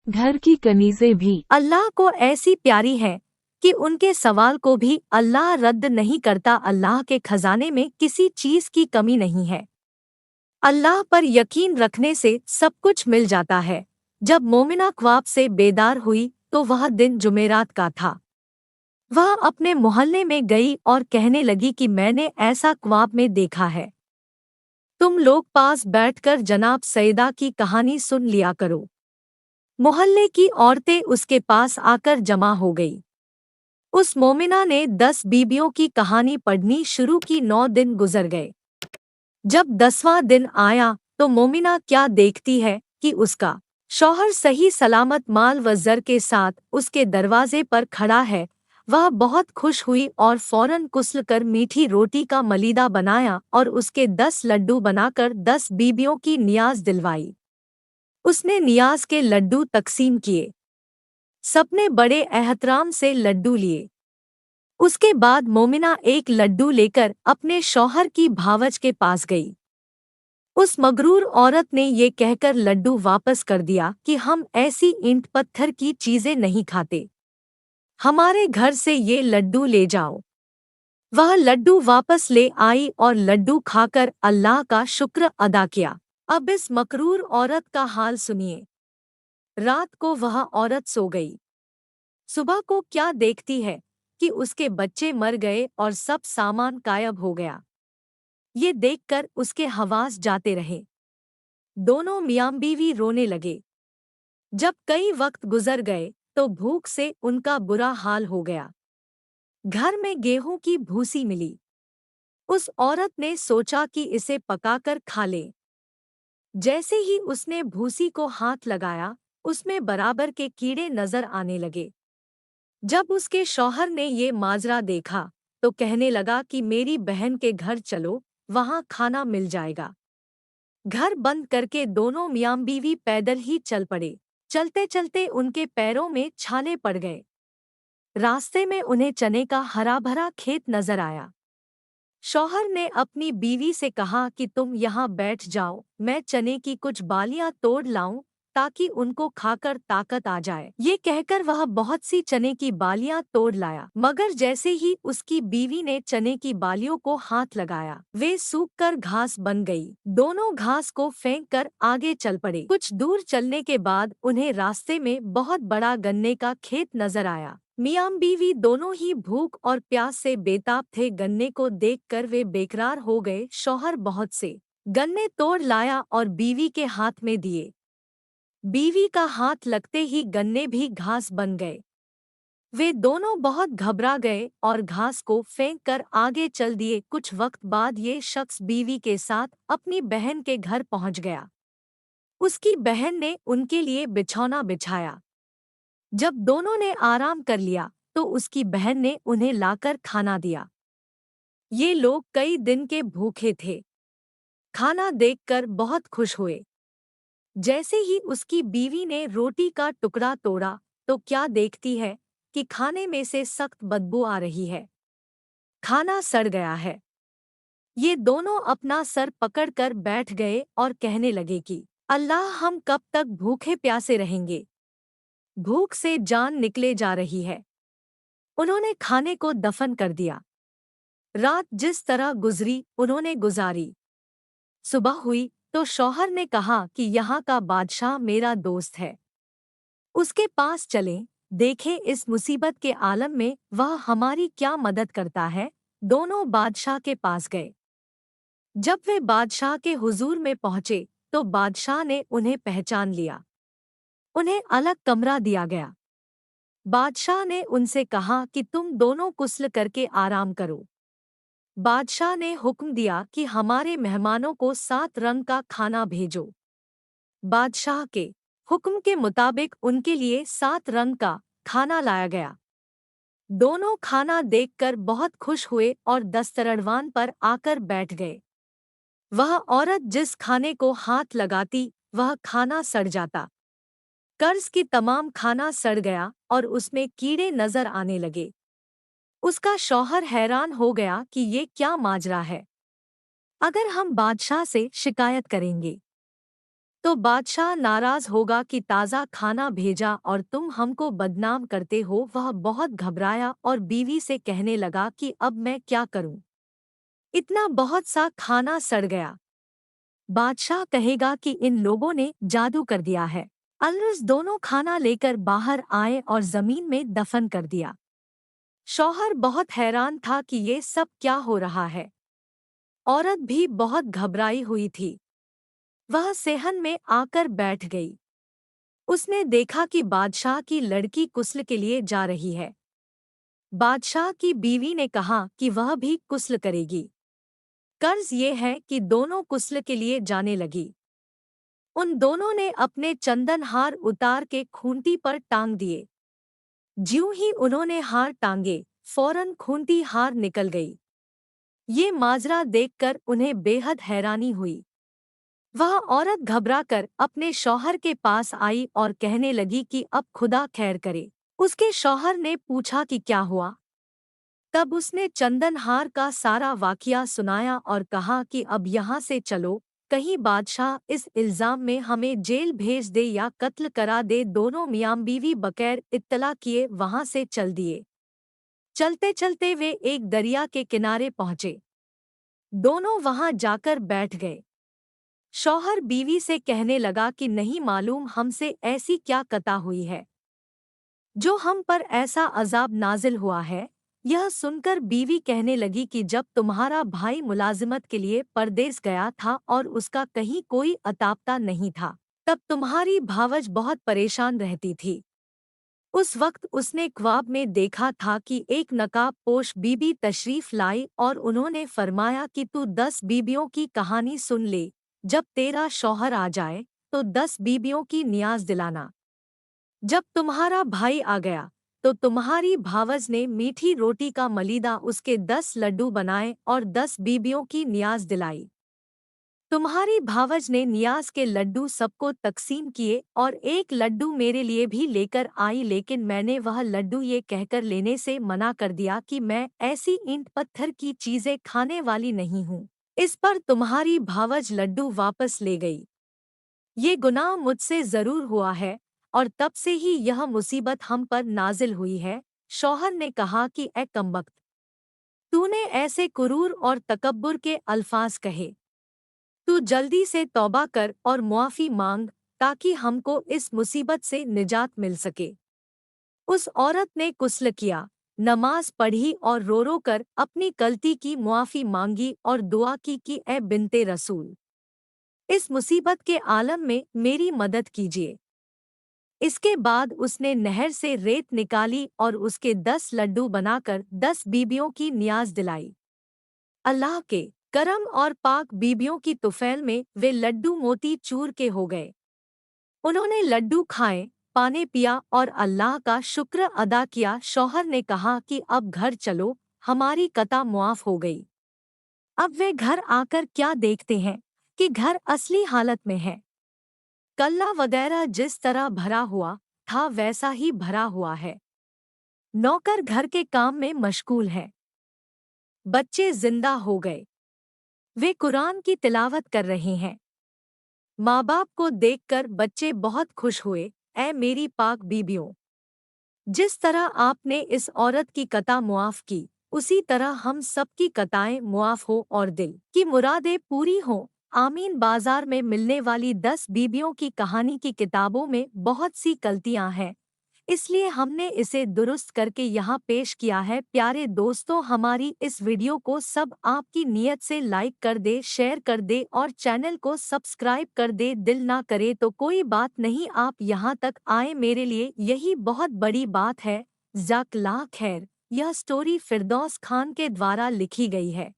घर की कनीज़ें भी अल्लाह को ऐसी प्यारी हैं कि उनके सवाल को भी अल्लाह रद्द नहीं करता। अल्लाह के खजाने में किसी चीज की कमी नहीं है। अल्लाह पर यकीन रखने से सब कुछ मिल जाता है। जब मोमिना ख्वाब से बेदार हुई तो वह दिन जुमेरात का था। वह अपने मोहल्ले में गई और कहने लगी कि मैंने ऐसा ख्वाब में देखा है। तुम लोग पास बैठकर जनाब सईदा की कहानी सुन लिया करो। मोहल्ले की औरतें उसके पास आकर जमा हो गई। उस मोमिना ने 10 बीबियों की कहानी पढ़नी शुरू की। 9 दिन गुजर गए। जब 10वां दिन आया तो मोमिना क्या देखती है कि उसका शौहर सही सलामत माल व ज़र के साथ उसके दरवाजे पर खड़ा है। वह बहुत खुश हुई और फौरन कुस्ल कर मीठी रोटी का मलीदा बनाया और उसके 10 लड्डू बनाकर 10 बीबियों की नियाज दिलवाई। उसने नियाज के लड्डू तकसीम किए। सबने बड़े एहतराम से लड्डू लिए। उसके बाद मोमिना एक लड्डू लेकर अपने शौहर की भावज के पास गई। उस मगरूर औरत ने ये कहकर लड्डू वापस कर दिया कि हम ऐसी ईंट पत्थर की चीजें नहीं खाते, हमारे घर से ये लड्डू ले जाओ। वह लड्डू वापस ले आई और लड्डू खाकर अल्लाह का शुक्र अदा किया। अब इस मकरूर औरत का हाल सुनिए। रात को वह औरत सो गई। सुबह को क्या देखती है कि उसके बच्चे मर गए और सब सामान गायब हो गया। ये देखकर उसके हवास जाते रहे। दोनों मियाँ बीवी रोने लगे। जब कई वक्त गुजर गए तो भूख से उनका बुरा हाल हो गया। घर में गेहूं की भूसी मिली। उस औरत ने सोचा कि इसे पकाकर खा ले। जैसे ही उसने भूसी को हाथ लगाया, उसमें बराबर के कीड़े नजर आने लगे। जब उसके शौहर ने ये माजरा देखा तो कहने लगा कि मेरी बहन के घर चलो, वहां खाना मिल जाएगा। घर बंद करके दोनों मियाँ बीवी पैदल ही चल पड़े। चलते चलते उनके पैरों में छाले पड़ गए। रास्ते में उन्हें चने का हरा भरा खेत नजर आया। शौहर ने अपनी बीवी से कहा कि तुम यहाँ बैठ जाओ, मैं चने की कुछ बालियां तोड़ लाऊं ताकि उनको खाकर ताकत आ जाए। ये कहकर वह बहुत सी चने की बालियां तोड़ लाया, मगर जैसे ही उसकी बीवी ने चने की बालियों को हाथ लगाया, वे सूख कर घास बन गई। दोनों घास को फेंक कर आगे चल पड़े। कुछ दूर चलने के बाद उन्हें रास्ते में बहुत बड़ा गन्ने का खेत नजर आया। मियाँ बीवी दोनों ही भूख और प्यास से बेताब थे। गन्ने को देखकर वे बेकरार हो गए। शौहर बहुत से गन्ने तोड़ लाया और बीवी के हाथ में दिए। बीवी का हाथ लगते ही गन्ने भी घास बन गए। वे दोनों बहुत घबरा गए और घास को फेंक कर आगे चल दिए। कुछ वक्त बाद ये शख्स बीवी के साथ अपनी बहन के घर पहुंच गया। उसकी बहन ने उनके लिए बिछौना बिछाया। जब दोनों ने आराम कर लिया तो उसकी बहन ने उन्हें लाकर खाना दिया। ये लोग कई दिन के भूखे थे। खाना देखकर बहुत खुश हुए। जैसे ही उसकी बीवी ने रोटी का टुकड़ा तोड़ा तो क्या देखती है कि खाने में से सख्त बदबू आ रही है। खाना सड़ गया है। ये दोनों अपना सर पकड़कर बैठ गए और कहने लगे कि अल्लाह, हम कब तक भूखे प्यासे रहेंगे। भूख से जान निकले जा रही है। उन्होंने खाने को दफन कर दिया। रात जिस तरह गुजरी उन्होंने गुजारी। सुबह हुई तो शौहर ने कहा कि यहाँ का बादशाह मेरा दोस्त है, उसके पास चलें, देखें इस मुसीबत के आलम में वह हमारी क्या मदद करता है। दोनों बादशाह के पास गए। जब वे बादशाह के हुजूर में पहुंचे तो बादशाह ने उन्हें पहचान लिया। उन्हें अलग कमरा दिया गया। बादशाह ने उनसे कहा कि तुम दोनों कुस्ल करके आराम करो। बादशाह ने हुक्म दिया कि हमारे मेहमानों को 7 रंग का खाना भेजो। बादशाह के हुक्म के मुताबिक उनके लिए 7 रंग का खाना लाया गया। दोनों खाना देखकर बहुत खुश हुए और दस्तरवान पर आकर बैठ गए। वह औरत जिस खाने को हाथ लगाती वह खाना सड़ जाता। कर्ज की तमाम खाना सड़ गया और उसमें कीड़े नजर आने लगे। उसका शौहर हैरान हो गया कि ये क्या माजरा है। अगर हम बादशाह से शिकायत करेंगे तो बादशाह नाराज होगा कि ताज़ा खाना भेजा और तुम हमको बदनाम करते हो। वह बहुत घबराया और बीवी से कहने लगा कि अब मैं क्या करूं? इतना बहुत सा खाना सड़ गया। बादशाह कहेगा कि इन लोगों ने जादू कर दिया है। अलरस दोनों खाना लेकर बाहर आए और जमीन में दफन कर दिया। शौहर बहुत हैरान था कि ये सब क्या हो रहा है। औरत भी बहुत घबराई हुई थी। वह सेहन में आकर बैठ गई। उसने देखा कि बादशाह की लड़की कुस्ल के लिए जा रही है। बादशाह की बीवी ने कहा कि वह भी कुस्ल करेगी। कर्ज ये है कि दोनों कुस्ल के लिए जाने लगी। उन दोनों ने अपने चंदन हार उतार के खूंटी पर टांग दिए। ज्यों ही उन्होंने हार टांगे, फौरन खूंटी हार निकल गई। ये माजरा देखकर उन्हें बेहद हैरानी हुई। वह औरत घबराकर अपने शौहर के पास आई और कहने लगी कि अब खुदा खैर करे। उसके शौहर ने पूछा कि क्या हुआ? तब उसने चंदनहार का सारा वाकया सुनाया और कहा कि अब यहाँ से चलो, कहीं बादशाह इस इल्जाम में हमें जेल भेज दे या कत्ल करा दे। दोनों मियाँ बीवी बगैर इत्तला किए वहाँ से चल दिए। चलते चलते वे एक दरिया के किनारे पहुँचे। दोनों वहाँ जाकर बैठ गए। शौहर बीवी से कहने लगा कि नहीं मालूम हमसे ऐसी क्या कता हुई है जो हम पर ऐसा अजाब नाजिल हुआ है। यह सुनकर बीवी कहने लगी कि जब तुम्हारा भाई मुलाजिमत के लिए परदेस गया था और उसका कहीं कोई अतापता नहीं था, तब तुम्हारी भावज बहुत परेशान रहती थी। उस वक्त उसने ख्वाब में देखा था कि एक नकाब पोश बीबी तशरीफ लाई और उन्होंने फरमाया कि तू 10 बीबियों की कहानी सुन ले। जब तेरा शौहर आ जाए तो 10 बीबियों की नियाज दिलाना। जब तुम्हारा भाई आ गया तो तुम्हारी भावज ने मीठी रोटी का मलीदा उसके 10 लड्डू बनाए और 10 बीबियों की नियाज दिलाई। तुम्हारी भावज ने नियाज के लड्डू सबको तकसीम किए और एक लड्डू मेरे लिए भी लेकर आई, लेकिन मैंने वह लड्डू ये कहकर लेने से मना कर दिया कि मैं ऐसी ईंट पत्थर की चीजें खाने वाली नहीं हूँ। इस पर तुम्हारी भावज लड्डू वापस ले गई। ये गुनाह मुझसे जरूर हुआ है और तब से ही यह मुसीबत हम पर नाजिल हुई है। शौहर ने कहा कि ए कमबख्त, तूने ऐसे कुरूर और तकब्बुर के अल्फाज कहे। तू जल्दी से तौबा कर और मुआफ़ी मांग ताकि हमको इस मुसीबत से निजात मिल सके। उस औरत ने कुस्ल किया, नमाज पढ़ी और रो रो कर अपनी गलती की मुआफ़ी मांगी और दुआ की कि ए बिन्ते रसूल, इस मुसीबत के आलम में मेरी मदद कीजिए। इसके बाद उसने नहर से रेत निकाली और उसके 10 लड्डू बनाकर 10 बीबियों की नियाज दिलाई। अल्लाह के करम और पाक बीबियों की तुफैल में वे लड्डू मोती चूर के हो गए। उन्होंने लड्डू खाए, पानी पिया और अल्लाह का शुक्र अदा किया। शौहर ने कहा कि अब घर चलो, हमारी कता मुआफ हो गई। अब वे घर आकर क्या देखते हैं कि घर असली हालत में है। कल्ला वगैरह जिस तरह भरा हुआ था वैसा ही भरा हुआ है। नौकर घर के काम में मशगूल है। बच्चे जिंदा हो गए। वे कुरान की तिलावत कर रहे हैं। माँ बाप को देखकर बच्चे बहुत खुश हुए। ऐ मेरी पाक बीबियों, जिस तरह आपने इस औरत की कता मुआफ की, उसी तरह हम सब की कताएं मुआफ हो और दिल की मुरादें पूरी हों। आमीन। बाजार में मिलने वाली 10 बीबियों की कहानी की किताबों में बहुत सी गलतियां हैं, इसलिए हमने इसे दुरुस्त करके यहाँ पेश किया है। प्यारे दोस्तों, हमारी इस वीडियो को सब आपकी नीयत से लाइक कर दे, शेयर कर दे और चैनल को सब्सक्राइब कर दे। दिल ना करे तो कोई बात नहीं, आप यहाँ तक आए मेरे लिए यही बहुत बड़ी बात है। जज़ाकल्लाह खैर। यह स्टोरी फिरदौस खान के द्वारा लिखी गई है।